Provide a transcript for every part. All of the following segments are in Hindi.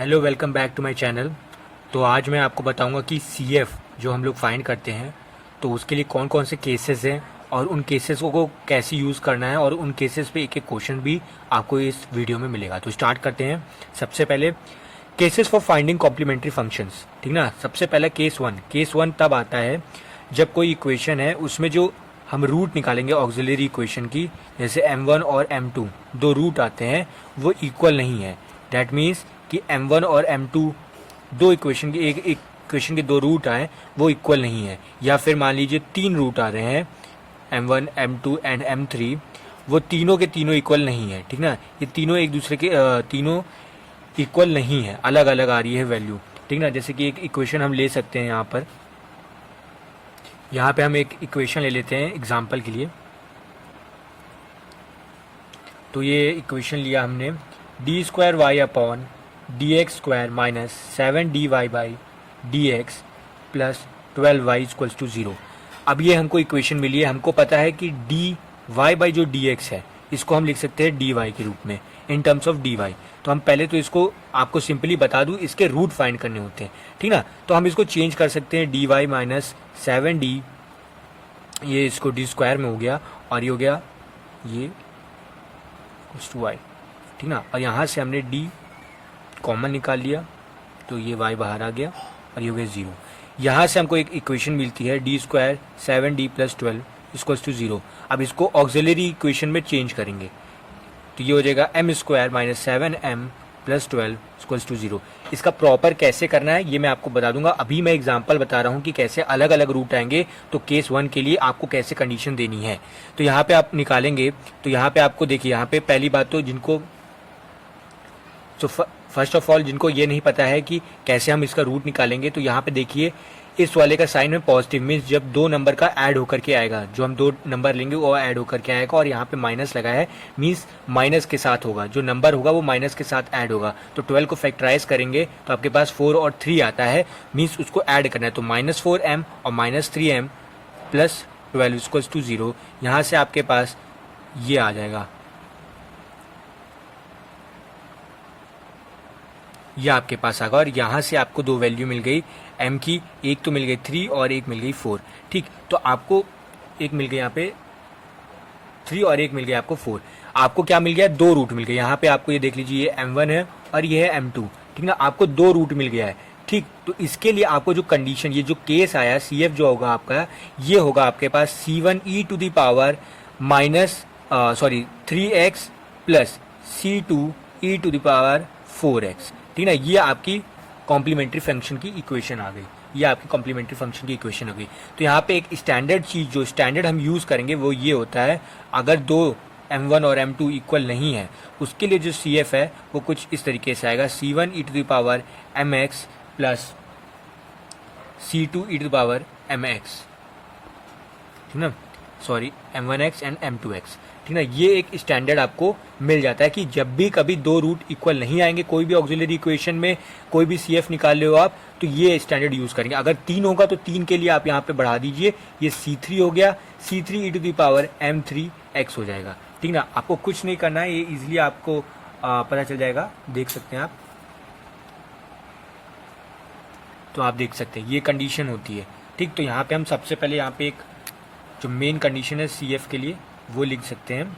Hello, welcome back to my channel. तो आज मैं आपको बताऊंगा कि सीएफ जो हम लोग फाइंड करते हैं तो उसके लिए कौन कौन से केसेस हैं और उन केसेस को कैसे यूज़ करना है, और उन केसेस पे एक एक क्वेश्चन भी आपको इस वीडियो में मिलेगा। तो स्टार्ट करते हैं। सबसे पहले cases for finding complementary functions, ठीक ना। सबसे पहला केस वन तब आता है जब कोई इक्वेशन है उसमें जो हम रूट निकालेंगे ऑक्सिलरी इक्वेशन की, जैसे m1 और m2 दो रूट आते हैं, वो इक्वल नहीं है। डैट मीन्स कि m1 और m2 दो इक्वेशन की एक इक्वेशन के दो रूट आए वो इक्वल नहीं है। या फिर मान लीजिए तीन रूट आ रहे हैं m1 m2 एंड m3, वो तीनों के तीनों इक्वल नहीं है, ठीक ना। ये तीनों एक दूसरे के तीनों इक्वल नहीं है, अलग अलग आ रही है वैल्यू, ठीक ना। जैसे कि एक इक्वेशन हम ले सकते हैं यहाँ पे हम एक इक्वेशन ले लेते हैं एग्जाम्पल के लिए। तो ये इक्वेशन लिया हमने, d square y upon d x square minus 7dy by d x plus 12y equals to 0। अब ये हमको इक्वेशन मिली है, हमको पता है कि डी वाई बाई जो डी एक्स है इसको हम लिख सकते हैं डी वाई के रूप में in terms of d y. तो हम पहले तो इसको आपको सिंपली बता दूं, इसके रूट फाइंड करने होते हैं, ठीक ना। तो हम इसको चेंज कर सकते हैं, डी वाई माइनस 7d, ये इसको डी स्क्वायर में हो गया और ये हो गया ये टू वाई, ठीक ना। और यहाँ से हमने डी कॉमन निकाल लिया तो ये y बाहर आ गया और ये हो गया 0। यहाँ से हमको एक इक्वेशन मिलती है d square 7d plus 12 equals to 0। अब इसको ऑक्सिलरी इक्वेशन में चेंज करेंगे तो ये हो जाएगा m square minus 7m plus 12 equals to 0। इसका प्रॉपर कैसे करना है ये मैं आपको बता दूंगा। अभी मैं एग्जांपल बता रहा हूँ कि कैसे अलग अलग रूट आएंगे, तो केस 1 के लिए आपको कैसे कंडीशन देनी है। तो यहाँ पे आप निकालेंगे तो यहाँ पे आपको देखिए, यहाँ पे पहली बात तो जिनको फर्स्ट ऑफ ऑल जिनको ये नहीं पता है कि कैसे हम इसका रूट निकालेंगे, तो यहाँ पे देखिए इस वाले का साइन में पॉजिटिव, मीन्स जब दो नंबर का ऐड होकर के आएगा, जो हम दो नंबर लेंगे वो ऐड होकर के आएगा, और यहाँ पे माइनस लगा है मीन्स माइनस के साथ होगा, जो नंबर होगा वो माइनस के साथ ऐड होगा। तो 12 को फैक्टराइज करेंगे तो आपके पास 4 और 3 आता है, मीन्स उसको ऐड करना है। तो -4m और -3m प्लस 12 इक्वल्स टू 0। यहाँ से आपके पास ये आ जाएगा, यह आपके पास आएगा, और यहाँ से आपको दो वैल्यू मिल गई m की, एक तो मिल गई 3 और एक मिल गई 4, ठीक। तो आपको एक मिल गई यहाँ पे 3 और एक मिल गया आपको 4। आपको क्या मिल गया, दो रूट मिल गए। यहाँ पे आपको ये देख लीजिए ये m1 है और ये है m2, ठीक ना। आपको दो रूट मिल गया है, ठीक। तो इसके लिए आपको जो कंडीशन, ये जो केस आया CF जो होगा आपका, ये होगा आपके पास C1e to the power minus 3x plus C2e to the power 4x, ठीक ना। ये आपकी कॉम्प्लीमेंट्री फंक्शन की इक्वेशन आ गई, ये आपकी कॉम्प्लीमेंट्री फंक्शन की इक्वेशन हो गई। तो यहाँ पे एक स्टैंडर्ड चीज़, जो स्टैंडर्ड हम यूज़ करेंगे वो ये होता है, अगर दो m1 और m2 इक्वल नहीं है उसके लिए जो CF है वो कुछ इस तरीके से आएगा, C1e to the power mx plus C2e to the power mx, ठीक ना, m1x एंड m2x, ठीक ना। ये एक स्टैंडर्ड आपको मिल जाता है कि जब भी कभी दो रूट इक्वल नहीं आएंगे कोई भी ऑक्सिलरी इक्वेशन में, कोई भी CF निकाल रहे हो आप, तो ये स्टैंडर्ड यूज करेंगे। अगर 3 होगा तो 3 के लिए आप यहाँ पे बढ़ा दीजिए, ये C3 हो गया, C3e to the power m3x हो जाएगा, ठीक ना। आपको कुछ नहीं करना है, ये इजिली आपको पता चल जाएगा, देख सकते हैं आप। तो आप देख सकते हैं ये कंडीशन होती है, ठीक। तो यहाँ पे हम सबसे पहले यहाँ पे एक जो मेन कंडीशन है CF के लिए वो लिख सकते हैं,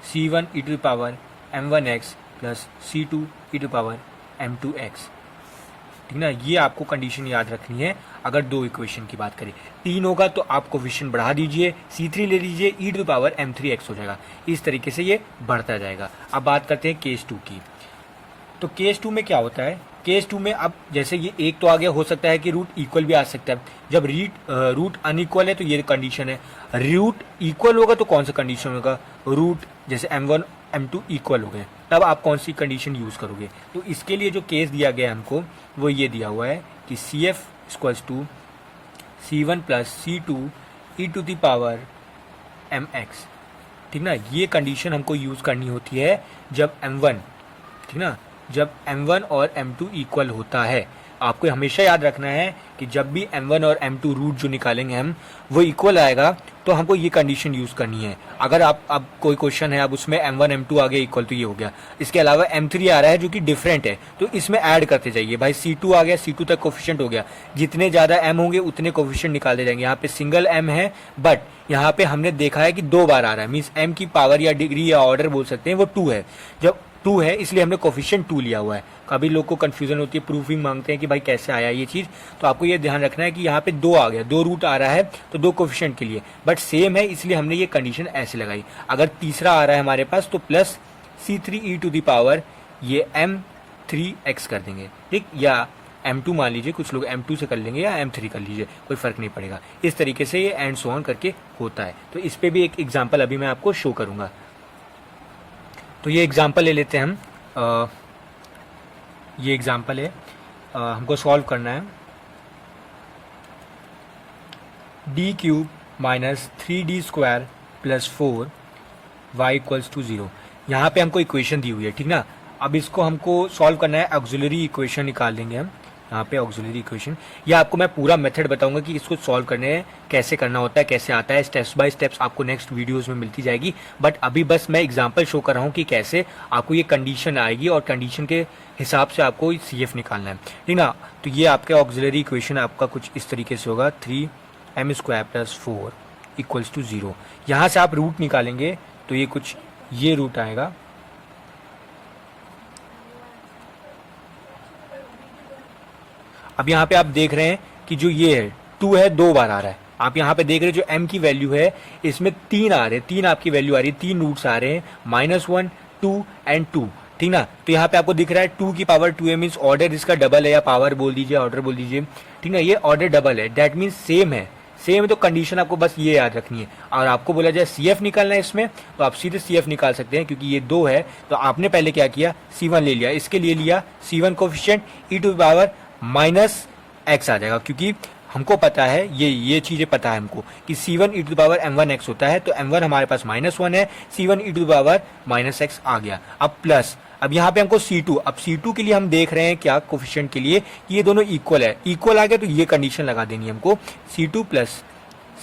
C1e to the power m1x plus C2e to power m2x, ठीक ना। ये आपको कंडीशन याद रखनी है। अगर दो इक्वेशन की बात करें, 3 होगा तो आप कोफिशिएंट बढ़ा दीजिए, C3 ले लीजिए, e to the power m3x हो जाएगा। इस तरीके से ये बढ़ता जाएगा। अब बात करते हैं केस 2 की। तो केस 2 में क्या होता है, केस 2 में अब जैसे ये एक तो आ गया, हो सकता है कि रूट इक्वल भी आ सकता है। जब रूट अनइक्वल है तो ये कंडीशन है, रूट इक्वल होगा तो कौन सा कंडीशन होगा, रूट जैसे m1 m2 इक्वल हो गए तब आप कौन सी कंडीशन यूज करोगे। तो इसके लिए जो केस दिया गया हमको वो ये दिया हुआ है कि CF equals to C1 plus C2e to the power mx, ठीक ना। ये कंडीशन हमको यूज करनी होती है जब m1, ठीक ना, जब m1 और m2 इक्वल होता है आपको हमेशा याद रखना है कि जब भी m1 और m2 रूट जो निकालेंगे हम वो इक्वल आएगा तो हमको ये कंडीशन यूज करनी है। अगर आप अब कोई क्वेश्चन है, अब उसमें m1 m2 आ गया इक्वल, तो ये हो गया। इसके अलावा m3 आ रहा है जो कि डिफरेंट है, तो इसमें ऐड करते जाइए। भाई c2 आ गया, c2 तक कोफिशिएंट हो गया, जितने ज्यादा m होंगे उतने कोफिशिएंट निकालते जाएंगे। यहाँ पे सिंगल m है, बट यहाँ पे हमने देखा है कि 2 बार आ रहा है, मीन्स m की पावर या डिग्री या ऑर्डर बोल सकते हैं वो 2 है। जब 2 है इसलिए हमने कोफिशिएंट 2 लिया हुआ है। कभी लोग को कंफ्यूजन होती है, प्रूफिंग मांगते हैं कि भाई कैसे आया ये चीज, तो आपको ये ध्यान रखना है कि यहाँ पे 2 आ गया, 2 रूट आ रहा है तो 2 कोफिशिएंट के लिए, बट सेम है इसलिए हमने ये कंडीशन ऐसे लगाई। अगर तीसरा आ रहा है हमारे पास तो plus c3e to the power ये m3x कर देंगे, ठीक, या m2 मान लीजिए, कुछ लोग m2 से कर लेंगे या m3 कर लीजिए, कोई फर्क नहीं पड़ेगा। इस तरीके से ये एंड सो ऑन करके होता है। तो इस पे भी एक एग्जाम्पल अभी मैं आपको शो करूंगा। तो ये एग्जाम्पल ले लेते हैं हम। ये एग्जाम्पल है, हमको सॉल्व करना है d cube minus 3d square plus 4 y equals to 0। यहाँ पे हमको इक्वेशन दी हुई है, ठीक ना। अब इसको हमको सॉल्व करना है, ऑक्सिलरी इक्वेशन निकाल देंगे हम। यहाँ पे ऑक्सिलरी इक्वेशन, ये आपको मैं पूरा मेथड बताऊंगा कि इसको सॉल्व करने कैसे करना होता है, कैसे आता है, स्टेप्स बाय स्टेप्स आपको नेक्स्ट वीडियोस में मिलती जाएगी। बट अभी बस मैं एग्जांपल शो कर रहा हूँ कि कैसे आपको ये कंडीशन आएगी और कंडीशन के हिसाब से आपको CF निकालना है, ठीक ना। तो ये आपके ऑक्सिलरी इक्वेशन आपका कुछ इस तरीके से होगा, 3m square plus 4 equals to 0। यहाँ से आप रूट निकालेंगे तो ये कुछ ये रूट आएगा, अब यहाँ पे आप देख रहे हैं कि जो ये है 2 है, 2 बार आ रहा है। आप यहाँ पे देख रहे हैं जो m की वैल्यू है इसमें 3 आ रहे हैं, 3 आपकी वैल्यू आ रही है, 3 रूट्स आ रहे हैं, -1 2 एंड 2, ठीक ना। तो यहाँ पे आपको दिख रहा है 2 की पावर 2 है, मीन्स ऑर्डर इसका डबल है, या पावर बोल दीजिए, ऑर्डर बोल दीजिए, ठीक ना। ये ऑर्डर डबल है, दैट मीन्स सेम है, सेम है। तो कंडीशन आपको बस ये याद रखनी है। और आपको बोला जाए CF निकालना है इसमें, तो आप सीधे CF निकाल सकते हैं, क्योंकि ये 2 है तो आपने पहले क्या किया, C1 ले लिया, इसके लिए लिया C1 coefficient e to the power -x आ जाएगा, क्योंकि हमको पता है ये चीजें पता है हमको कि C1 e to the power m1x होता है, तो m1 हमारे पास -1 है, C1 e to the power -x आ गया। अब प्लस, अब यहाँ पे हमको C2, अब C2 के लिए हम देख रहे हैं क्या कोफिशिएंट के लिए कि ये दोनों इक्वल है, इक्वल आ गया तो ये कंडीशन लगा देनी है हमको, C2 प्लस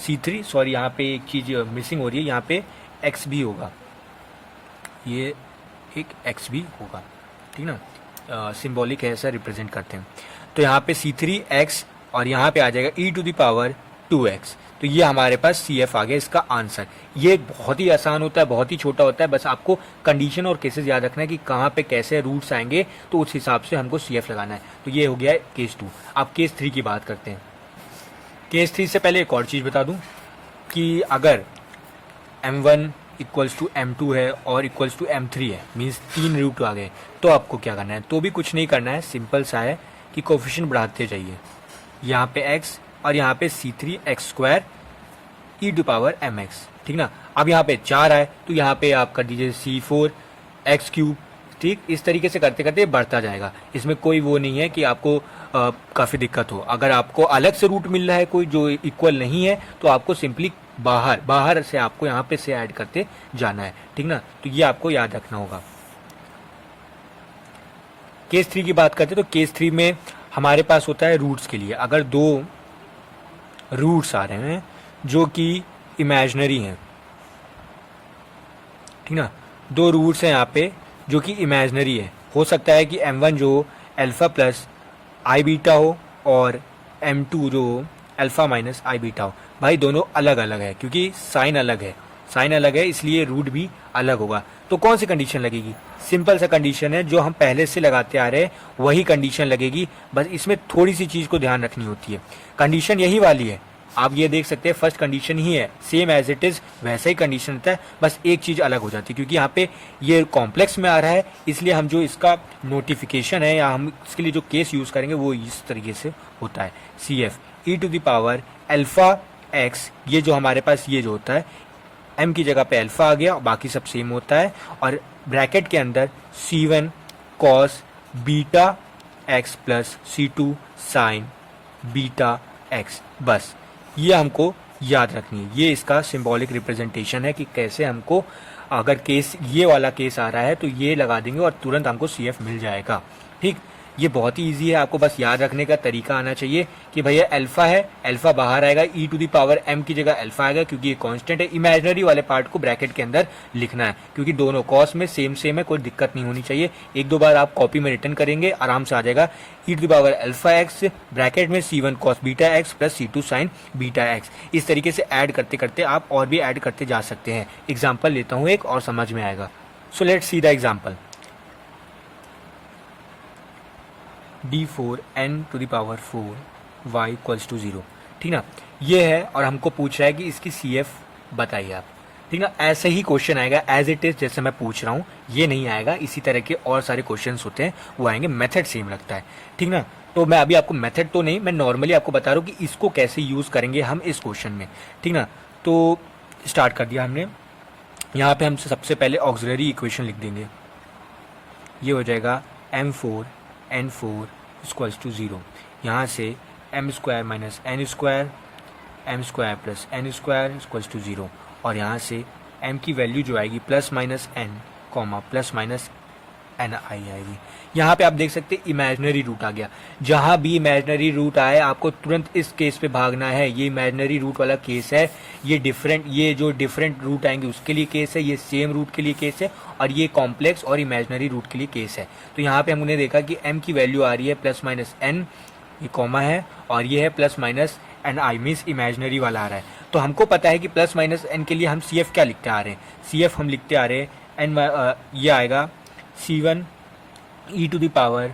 C3, सॉरी यहाँ पे एक चीज मिसिंग हो रही है, यहाँ पे x भी होगा, ये एक x भी होगा, ठीक ना, सिंबॉलिक है, ऐसा रिप्रेजेंट करते हैं। तो यहाँ पे C3x और यहाँ पे आ जाएगा e to the power 2x, तो ये हमारे पास CF आ गया इसका आंसर। ये बहुत ही आसान होता है, बहुत ही छोटा होता है, बस आपको कंडीशन और केसेस याद रखना है कि कहाँ पे कैसे रूट्स आएंगे, तो उस हिसाब से हमको CF लगाना है। तो ये हो गया है केस 2। अब केस 3 की बात करते हैं। केस 3 से पहले एक और चीज़ बता दूं कि अगर m1 इक्वल्स टू m2 है और इक्वल्स टू m3 है, मीन्स 3 रूट आ गए, तो आपको क्या करना है, तो भी कुछ नहीं करना है, सिंपल सा है कि कोफिशिएंट बढ़ाते जाइए, यहाँ पे x और यहाँ पे C3x square e to power mx, ठीक ना। अब यहाँ पे 4 आए तो यहाँ पे आप कर दीजिए C4x क्यूब, ठीक। इस तरीके से करते करते बढ़ता जाएगा, इसमें कोई वो नहीं है कि आपको काफ़ी दिक्कत हो। अगर आपको अलग से रूट मिल रहा है कोई जो इक्वल नहीं है, तो आपको सिंपली बाहर से आपको यहाँ पे से ऐड करते जाना है, ठीक ना। तो ये आपको याद रखना होगा। केस 3 की बात करते हैं, तो केस 3 में हमारे पास होता है रूट्स के लिए, अगर 2 रूट्स आ रहे हैं जो कि इमेजिनरी हैं, ठीक ना, 2 रूट्स हैं यहाँ पे जो कि इमेजिनरी है, हो सकता है कि m1 जो अल्फा प्लस आई बीटा हो और m2 जो अल्फा माइनस आई बीटा हो। भाई दोनों अलग अलग है, क्योंकि साइन अलग है, इसलिए रूट भी अलग होगा। तो कौन सी कंडीशन लगेगी, सिंपल सा कंडीशन है जो हम पहले से लगाते आ रहे हैं, वही कंडीशन लगेगी, बस इसमें थोड़ी सी चीज़ को ध्यान रखनी होती है। कंडीशन यही वाली है, आप ये देख सकते हैं फर्स्ट कंडीशन ही है, सेम एज इट इज़ वैसा ही कंडीशन होता है, बस एक चीज़ अलग हो जाती है, क्योंकि यहाँ पे ये कॉम्प्लेक्स में आ रहा है, इसलिए हम जो इसका नोटिफिकेशन है या हम इसके लिए जो केस यूज़ करेंगे वो इस तरीके से होता है, CF e to the power alpha x, ये जो हमारे पास ये जो होता है m की जगह पे अल्फा आ गया, बाकी सब सेम होता है, और ब्रैकेट के अंदर C1 cos beta x plus C2 sine beta x, बस ये हमको याद रखनी है। ये इसका सिंबॉलिक रिप्रेजेंटेशन है कि कैसे हमको, अगर केस ये वाला केस आ रहा है तो ये लगा देंगे और तुरंत हमको CF मिल जाएगा, ठीक। ये बहुत ही ईजी है, आपको बस याद रखने का तरीका आना चाहिए कि भैया अल्फा है, अल्फा बाहर आएगा, ई टू द पावर एम की जगह अल्फा आएगा क्योंकि ये कांस्टेंट है। इमेजिनरी वाले पार्ट को ब्रैकेट के अंदर लिखना है क्योंकि दोनों कॉस में सेम है, कोई दिक्कत नहीं होनी चाहिए। एक दो बार आप कॉपी में रिटर्न करेंगे आराम से आ जाएगा। E to the power alpha x bracket में C1 cos beta x plus C2 sine beta x. इस तरीके से ऐड करते करते आप और भी ऐड करते जा सकते हैं। एग्जाम्पल लेता हूँ एक और समझ में आएगा। So let's see the example. d4 n to the power 4 y equals to 0, ठीक ना। ये है और हमको पूछ रहा है कि इसकी CF बताइए आप, ठीक ना। ऐसे ही क्वेश्चन आएगा एज इट इज जैसे मैं पूछ रहा हूँ, ये नहीं आएगा। इसी तरह के और सारे क्वेश्चंस होते हैं वो आएंगे, मेथड सेम लगता है, ठीक ना। तो मैं अभी आपको मेथड तो नहीं, मैं नॉर्मली आपको बता रहा हूँ कि इसको कैसे यूज़ करेंगे हम इस क्वेश्चन में, ठीक ना। तो स्टार्ट कर दिया हमने। यहाँ पे हम सबसे पहले ऑक्सिलरी इक्वेशन लिख देंगे। ये हो जाएगा m4 n4 इक्वल्स टू 0। यहाँ से m square minus n square m square plus n square equals to 0। और यहाँ से m की वैल्यू जो आएगी plus minus n comma plus minus n i आएगी। यहाँ पे आप देख सकते हैं इमेजिनरी रूट आ गया। जहाँ भी इमेजिनरी रूट आए आपको तुरंत इस केस पे भागना है। ये इमेजिनरी रूट वाला केस है, ये जो डिफरेंट रूट आएंगे उसके लिए केस है, ये सेम रूट के लिए केस है, और ये कॉम्प्लेक्स और इमेजिनरी रूट के लिए केस है। तो यहाँ पे हमने देखा कि m की वैल्यू आ रही है प्लस माइनस n, ये कॉमा है, और ये है plus minus n i means imaginary वाला आ रहा है। तो हमको पता है कि प्लस माइनस एन के लिए हम CF क्या लिखते आ रहे हैं, CF हम लिखते आ रहे हैं एन, ये आएगा C1 e to the power,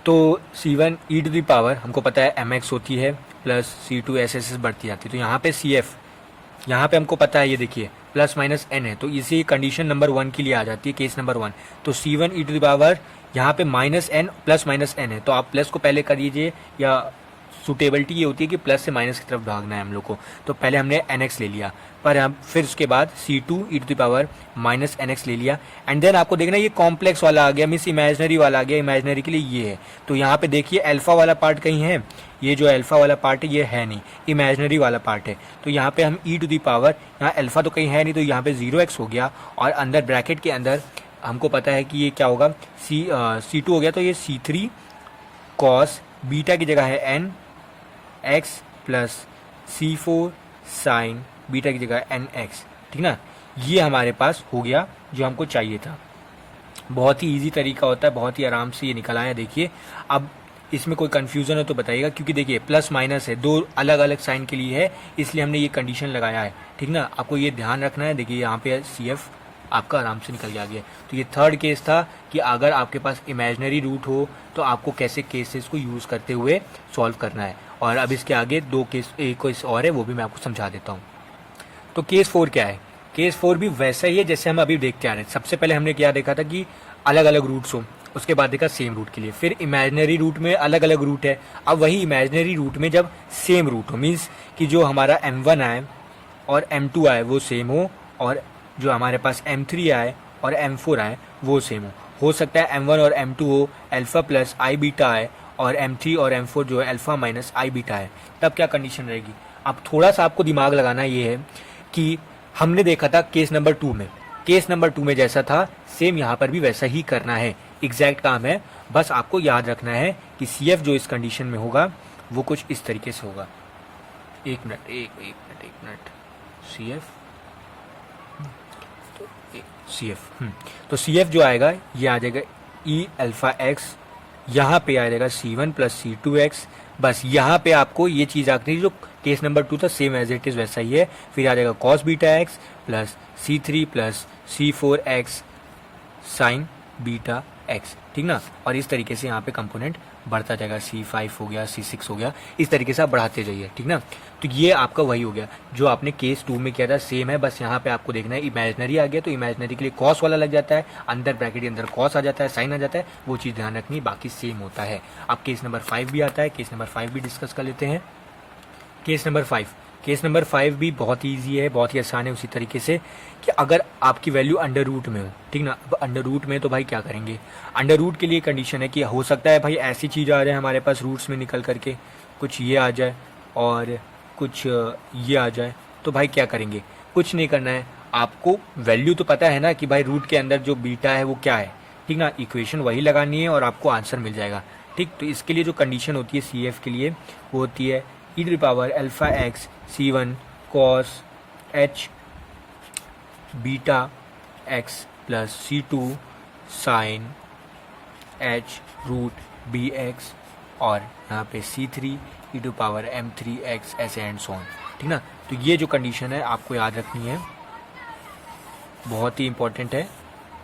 तो C1 e to the power हमको पता है mx होती है प्लस C2 ऐसे बढ़ती जाती है। तो यहाँ पे CF, यहाँ पे हमको पता है, ये देखिए प्लस माइनस n है, तो इसी कंडीशन नंबर 1 के लिए आ जाती है, केस नंबर 1। तो C1 e to the power यहाँ पे minus n plus minus n है, तो आप प्लस को पहले कर दीजिए, या सुटेबिलिटी ये होती है कि प्लस से माइनस की तरफ भागना है हम लोग को। तो पहले हमने nx ले लिया, पर हम फिर उसके बाद C2 e to the power minus nx ले लिया, एंड देन आपको देखना ये कॉम्प्लेक्स वाला आ गया, मीन्स इमेजिनरी वाला आ गया। इमेजिनरी के लिए ये है, तो यहाँ पे देखिए अल्फा वाला पार्ट कहीं है, ये जो अल्फा वाला पार्ट है ये है नहीं, इमेजिनरी वाला पार्ट है। तो यहाँ पे हम e टू द पावर, यहाँ अल्फा तो कहीं है नहीं, तो यहाँ पे 0x हो गया, और अंदर ब्रैकेट के अंदर हमको पता है कि ये क्या होगा, C2 हो गया, तो ये C3 कॉस बीटा की जगह है n x plus C4 sign beta की जगह nx, ठीक ना। ये हमारे पास हो गया जो हमको चाहिए था। बहुत ही इजी तरीका होता है, बहुत ही आराम से ये निकल आया। देखिए अब इसमें कोई कन्फ्यूज़न हो तो बताइएगा, क्योंकि देखिए प्लस माइनस है, दो अलग अलग साइन के लिए है, इसलिए हमने ये कंडीशन लगाया है, ठीक ना। आपको ये ध्यान रखना है। देखिए यहाँ पे CF आपका आराम से निकल गया। तो ये थर्ड केस था कि अगर आपके पास इमेजिनरी रूट हो तो आपको कैसे केसेस को यूज़ करते हुए सॉल्व करना है। और अब इसके आगे दो केस, एक केस और है, वो भी मैं आपको समझा देता हूँ। तो केस 4 क्या है? केस 4 भी वैसा ही है जैसे हम अभी देखते आ रहे हैं। सबसे पहले हमने क्या देखा था कि अलग अलग रूट्स हो, उसके बाद देखा सेम रूट के लिए, फिर इमेजिनरी रूट में अलग अलग रूट है। अब वही इमेजिनरी रूट में जब सेम रूट हो, मीन्स कि जो हमारा m1 आए और m2 आए वो सेम हो, और जो हमारे पास m3 आए और m4 आए वो सेम हो सकता है m1 और m2 हो अल्फा प्लस आई बीटा आए, और m3 और m4 जो है अल्फा माइनस आई बीटा है। तब क्या कंडीशन रहेगी? अब थोड़ा सा आपको दिमाग लगाना ये है कि हमने देखा था केस नंबर 2 में जैसा था सेम यहाँ पर भी वैसा ही करना है। एग्जैक्ट काम है, बस आपको याद रखना है कि CF जो इस कंडीशन में होगा वो कुछ इस तरीके से होगा। एक मिनट तो CF जो आएगा ये आ जाएगा E अल्फा एक्स, यहाँ पे आ जाएगा C1 प्लस C2x। बस यहाँ पे आपको ये चीज़ आखिरी जो केस नंबर 2 था सेम एज इट इज़ वैसा ही है। फिर आ जाएगा cos beta x plus C3 plus C4x sine beta x, ठीक ना। और इस तरीके से यहाँ पे कंपोनेंट बढ़ता जाएगा, C5 हो गया, C6 हो गया, इस तरीके से आप बढ़ाते जाइए, ठीक ना। तो ये आपका वही हो गया जो आपने केस 2 में किया था, सेम है। बस यहाँ पे आपको देखना है इमेजिनरी आ गया तो इमेजिनरी के लिए कॉस वाला लग जाता है, अंदर ब्रैकेट के अंदर कॉस आ जाता है, साइन आ जाता है, वो चीज़ ध्यान रखनी, बाकी सेम होता है। अब केस नंबर 5 भी आता है, केस नंबर 5 भी डिस्कस कर लेते हैं। केस नंबर 5 भी बहुत ईजी है, बहुत ही आसान है। उसी तरीके से कि अगर आपकी वैल्यू अंडर रूट में हो, ठीक ना। अब अंडर रूट में तो भाई क्या करेंगे? अंडर रूट के लिए कंडीशन है कि हो सकता है भाई ऐसी चीज़ आ जाए हमारे पास रूट्स में निकल करके, कुछ ये आ जाए और कुछ ये आ जाए, तो भाई क्या करेंगे? कुछ नहीं करना है, आपको वैल्यू तो पता है ना कि भाई रूट के अंदर जो बीटा है वो क्या है, ठीक ना, इक्वेशन वही लगानी है और आपको आंसर मिल जाएगा। ठीक, तो इसके लिए जो कंडीशन होती है सी एफ के लिए वो होती है E to the power alpha x C1 cos H beta x plus C2 sine H root B x और यहाँ पे C3 E to power M3x ऐसे एंड सो ऑन। ठीक ना, तो ये जो कंडीशन है आपको याद रखनी है, बहुत ही इंपॉर्टेंट है।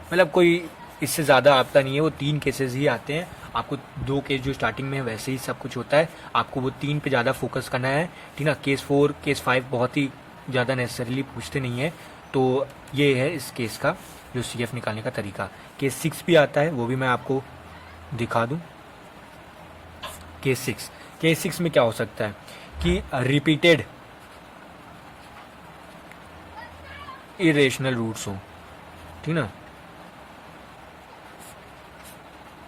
मतलब कोई इससे ज़्यादा आता नहीं है, वो 3 केसेस ही आते हैं। आपको 2 केस जो स्टार्टिंग में है वैसे ही सब कुछ होता है, आपको वो 3 पे ज़्यादा फोकस करना है। ठीक ना, केस 4 केस 5 बहुत ही ज़्यादा नेसेसरीली पूछते नहीं है। तो ये है इस केस का जो CF निकालने का तरीका। केस 6 भी आता है, वो भी मैं आपको दिखा दूँ। केस 6 में क्या हो सकता है कि रिपीटेड इरेशनल रूट्स हो। ठीक ना,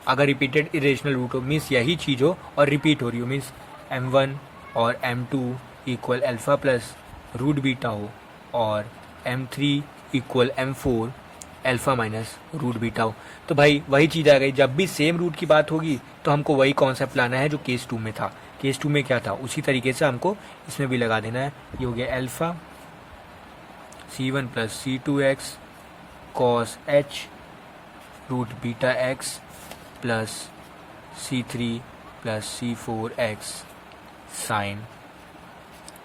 अगर रिपीटेड इरेशनल रूट हो मीन्स यही चीज़ हो और रिपीट हो रही हो, मीन्स M1 और M2 equal alpha plus root beta हो और M3 equal M4 alpha minus root beta हो, तो भाई वही चीज़ आ गई। जब भी सेम रूट की बात होगी तो हमको वही कॉन्सेप्ट लाना है जो केस 2 में था। केस 2 में क्या था उसी तरीके से हमको इसमें भी लगा देना है। ये हो गया alpha C1 plus C2x cos h root beta x plus C3 plus C4x sine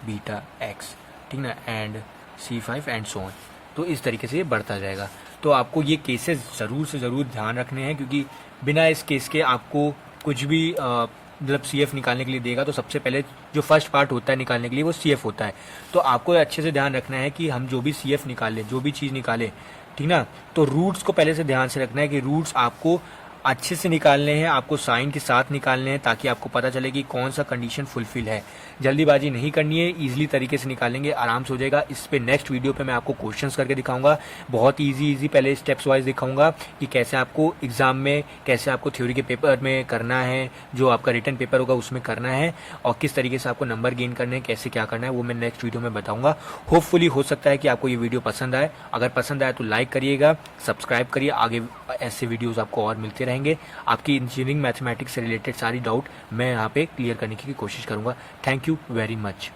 beta x. ठीक ना, and C5 and so on. तो इस तरीके से ये बढ़ता जाएगा। तो आपको ये केसेस ज़रूर से ज़रूर ध्यान रखने हैं, क्योंकि बिना इस केस के आपको कुछ भी मतलब CF निकालने के लिए देगा तो सबसे पहले जो फर्स्ट पार्ट होता है निकालने के लिए वो CF होता है। तो आपको अच्छे से ध्यान रखना है कि हम जो भी CF निकालें, जो भी चीज़ निकालें, ठीक ना, तो रूट्स को पहले से ध्यान से रखना है कि रूट्स आपको अच्छे से निकालने हैं, आपको साइन के साथ निकालने हैं, ताकि आपको पता चले कि कौन सा कंडीशन फुलफिल है। जल्दीबाजी नहीं करनी है, इजीली तरीके से निकालेंगे, आराम से हो जाएगा। इस पे नेक्स्ट वीडियो पे मैं आपको क्वेश्चंस करके दिखाऊंगा, बहुत इजी पहले स्टेप्स वाइज दिखाऊंगा कि कैसे आपको एग्जाम में, कैसे आपको थ्योरी के पेपर में करना है, जो आपका रिटन पेपर होगा उसमें करना है, और किस तरीके से आपको नंबर गेन करने हैं, कैसे क्या करना है, वो मैं नेक्स्ट वीडियो में बताऊँगा। होपफुली हो सकता है कि आपको ये वीडियो पसंद आए। अगर पसंद आए तो लाइक करिएगा, सब्सक्राइब करिए, आगे ऐसे वीडियोज़ आपको और मिलते रहेंगे। आपकी इंजीनियरिंग मैथमेटिक्स से रिलेटेड सारी डाउट मैं यहाँ पे क्लियर करने की कोशिश करूँगा। Thank you very much.